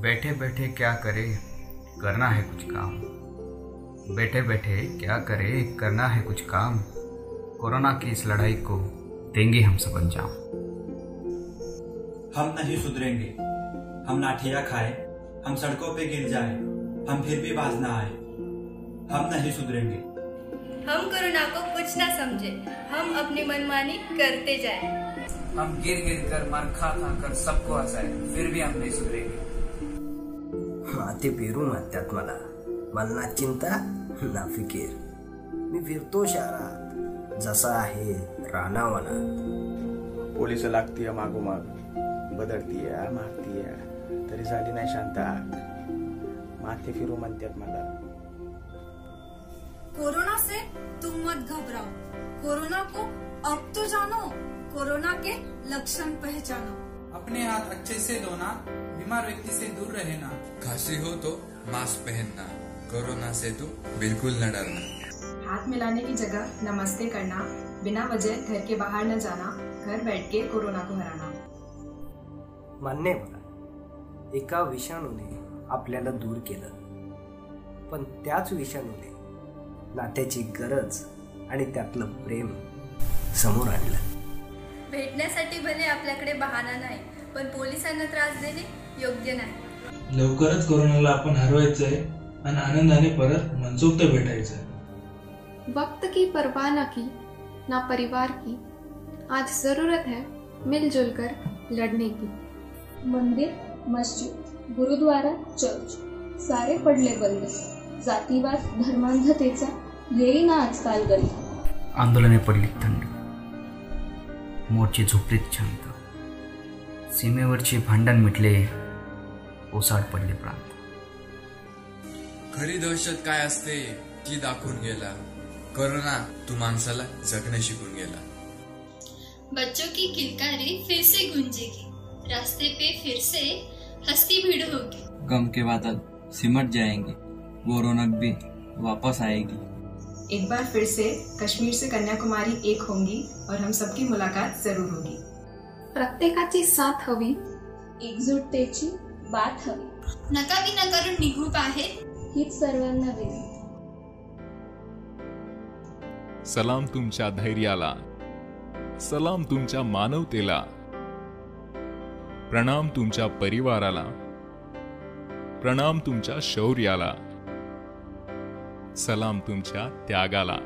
बैठे बैठे क्या करे, करना है कुछ काम। बैठे बैठे क्या करे, करना है कुछ काम। कोरोना की इस लड़ाई को देंगे हम सब अंजाम। हम नहीं सुधरेंगे, हम लाठियां खाए, हम सड़कों पे गिर जाए, हम फिर भी बाज ना आए। हम नहीं सुधरेंगे। हम कोरोना को कुछ ना समझे, हम अपनी मनमानी करते जाए। हम गिर गिर कर मार खा खा कर सबको हंसाए, फिर भी हम नहीं सुधरेंगे। माथे पेरू म्हणतात मला ना चिंता ना फिकीर। मी फिरतो शहरात जसा आहे रानावाना। पोलिस लागतीय मागोमाग, बदलतीय मारतीय, तरी झाली नाही शांत आग। माथे फिरू म्हणतात मला। कोरोना से तुम मत घबराओ, कोरोना को अब तो जानो, कोरोना के लक्षण पहचानो। अपने हाथ अच्छे से धोना, बीमार व्यक्ति से दूर रहना, खांसी हो तो मास्क पहनना, कोरोना से तो बिल्कुल न डरना। हाथ मिलाने की जगह नमस्ते करना, बिना वजह घर के बाहर न जाना, घर बैठ के कोरोना को हराना। मान्य आहे मला, एका विषाणूने आपल्याला दूर केलं, पण त्याच विषाणूने नात्याची गरज आणि त्यातलं प्रेम समोर आणलं। भेटण्यासाठी भले आपल्याकडे बहाणा नाही, पण पोलिसांना त्रास देणे योग्य नाही। लवकरच कोरोनाला आपण हरवायचंय आणि आनंदाने परत मनसोक्त भेटायचंय। वक्त की परवाह न की, ना परिवार की, आज जरूरत है मिलजुल कर लड़ने की। मंदिर, मस्जिद, गुरुद्वारा, चर्च सारे पडले बंद। जातीवाद, धर्मांधतेचा येईना आजकाल गल्ली। आंदोलने पडली थंड, मोर्चे झोपलीत शांत। सीमेवरचे भांडण मिटले, ओसाड पडले प्रांत। खरी दहशत काय असते ती दाखवून गेला, कोरोना तू माणसाला जगणे शिकून गेला। बच्चों की किलकारी फिर से गूंजेगी, रास्ते पे फिर से हंसती भीड़ होगी। गम के बादल सिमट जाएंगे, वो रौनक भी वापस आएगी। एक बार फिर से कश्मीर से कन्याकुमारी एक होंगी और हम सबकी मुलाकात जरूर होगी। प्रत्येकाची साथ हवी, एकजुटतेची बात हवी। नका विना करून निघू बाहेर, हीच सर्वांना विनंती। सलाम तुमच्या धैर्याला, सलाम तुमच्या मानवतेला, प्रणाम तुमच्या परिवाराला, प्रणाम तुमच्या शौर्याला, सलाम तुमच्या त्यागाला।